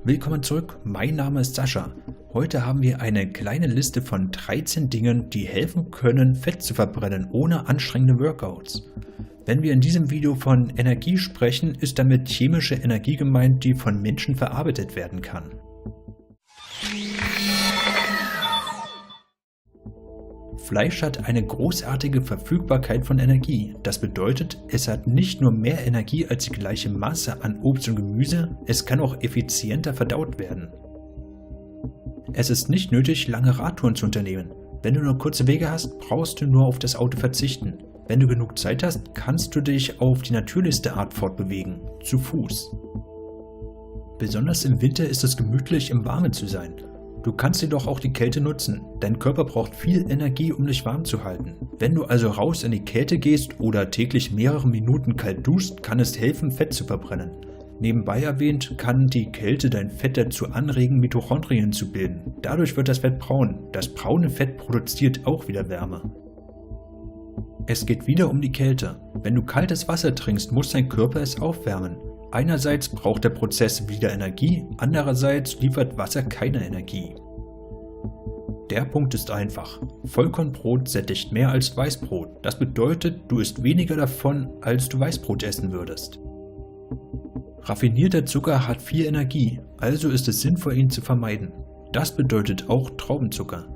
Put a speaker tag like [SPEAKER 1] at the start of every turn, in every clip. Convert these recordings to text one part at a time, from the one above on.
[SPEAKER 1] Willkommen zurück, mein Name ist Sascha. Heute haben wir eine kleine Liste von 13 Dingen, die helfen können, Fett zu verbrennen ohne anstrengende Workouts. Wenn wir in diesem Video von Energie sprechen, ist damit chemische Energie gemeint, die von Menschen verarbeitet werden kann. Fleisch hat eine großartige Verfügbarkeit von Energie. Das bedeutet, es hat nicht nur mehr Energie als die gleiche Masse an Obst und Gemüse, es kann auch effizienter verdaut werden. Es ist nicht nötig, lange Radtouren zu unternehmen. Wenn du nur kurze Wege hast, brauchst du nur auf das Auto verzichten. Wenn du genug Zeit hast, kannst du dich auf die natürlichste Art fortbewegen, zu Fuß. Besonders im Winter ist es gemütlich, im Warmen zu sein. Du kannst jedoch auch die Kälte nutzen. Dein Körper braucht viel Energie, um dich warm zu halten. Wenn du also raus in die Kälte gehst oder täglich mehrere Minuten kalt duschst, kann es helfen, Fett zu verbrennen. Nebenbei erwähnt, kann die Kälte dein Fett dazu anregen, Mitochondrien zu bilden. Dadurch wird das Fett braun. Das braune Fett produziert auch wieder Wärme. Es geht wieder um die Kälte. Wenn du kaltes Wasser trinkst, muss dein Körper es aufwärmen. Einerseits braucht der Prozess wieder Energie, andererseits liefert Wasser keine Energie. Der Punkt ist einfach. Vollkornbrot sättigt mehr als Weißbrot. Das bedeutet, du isst weniger davon, als du Weißbrot essen würdest. Raffinierter Zucker hat viel Energie, also ist es sinnvoll, ihn zu vermeiden. Das bedeutet auch Traubenzucker.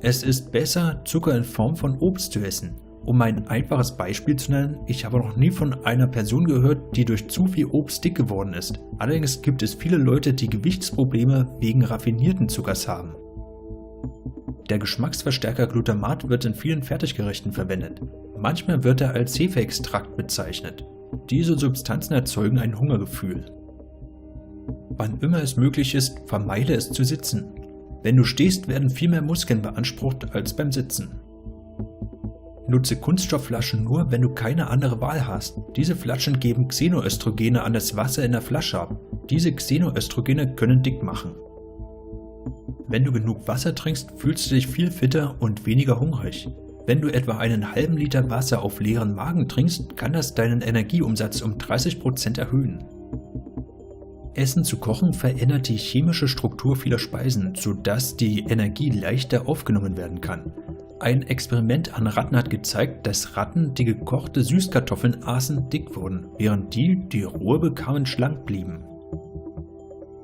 [SPEAKER 1] Es ist besser, Zucker in Form von Obst zu essen. Um ein einfaches Beispiel zu nennen, ich habe noch nie von einer Person gehört, die durch zu viel Obst dick geworden ist. Allerdings gibt es viele Leute, die Gewichtsprobleme wegen raffinierten Zuckers haben. Der Geschmacksverstärker Glutamat wird in vielen Fertiggerichten verwendet. Manchmal wird er als Hefeextrakt bezeichnet. Diese Substanzen erzeugen ein Hungergefühl. Wann immer es möglich ist, vermeide es zu sitzen. Wenn du stehst, werden viel mehr Muskeln beansprucht als beim Sitzen. Nutze Kunststoffflaschen nur, wenn du keine andere Wahl hast. Diese Flaschen geben Xenoöstrogene an das Wasser in der Flasche ab. Diese Xenoöstrogene können dick machen. Wenn du genug Wasser trinkst, fühlst du dich viel fitter und weniger hungrig. Wenn du etwa einen halben Liter Wasser auf leeren Magen trinkst, kann das deinen Energieumsatz um 30% erhöhen. Essen zu kochen verändert die chemische Struktur vieler Speisen, sodass die Energie leichter aufgenommen werden kann. Ein Experiment an Ratten hat gezeigt, dass Ratten, die gekochte Süßkartoffeln aßen, dick wurden, während die rohe bekamen, schlank blieben.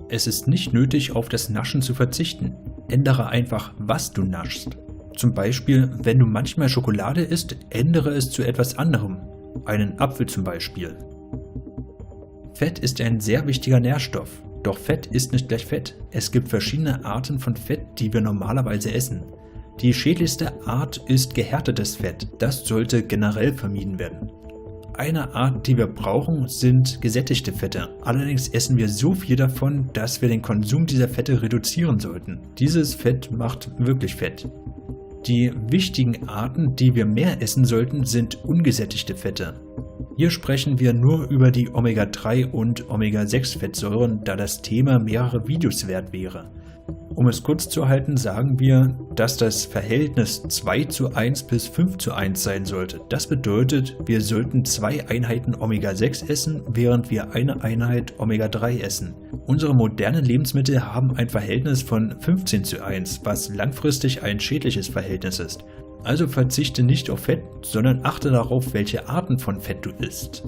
[SPEAKER 1] Es ist nicht nötig, auf das Naschen zu verzichten. Ändere einfach, was du naschst. Zum Beispiel, wenn du manchmal Schokolade isst, ändere es zu etwas anderem. Einen Apfel zum Beispiel. Fett ist ein sehr wichtiger Nährstoff. Doch Fett ist nicht gleich Fett. Es gibt verschiedene Arten von Fett, die wir normalerweise essen. Die schädlichste Art ist gehärtetes Fett. Das sollte generell vermieden werden. Eine Art, die wir brauchen, sind gesättigte Fette. Allerdings essen wir so viel davon, dass wir den Konsum dieser Fette reduzieren sollten. Dieses Fett macht wirklich Fett. Die wichtigen Arten, die wir mehr essen sollten, sind ungesättigte Fette. Hier sprechen wir nur über die Omega-3 und Omega-6 Fettsäuren, da das Thema mehrere Videos wert wäre. Um es kurz zu halten, sagen wir, dass das Verhältnis 2:1 bis 5:1 sein sollte. Das bedeutet, wir sollten 2 Einheiten Omega-6 essen, während wir eine Einheit Omega-3 essen. Unsere modernen Lebensmittel haben ein Verhältnis von 15:1, was langfristig ein schädliches Verhältnis ist. Also verzichte nicht auf Fett, sondern achte darauf, welche Arten von Fett du isst.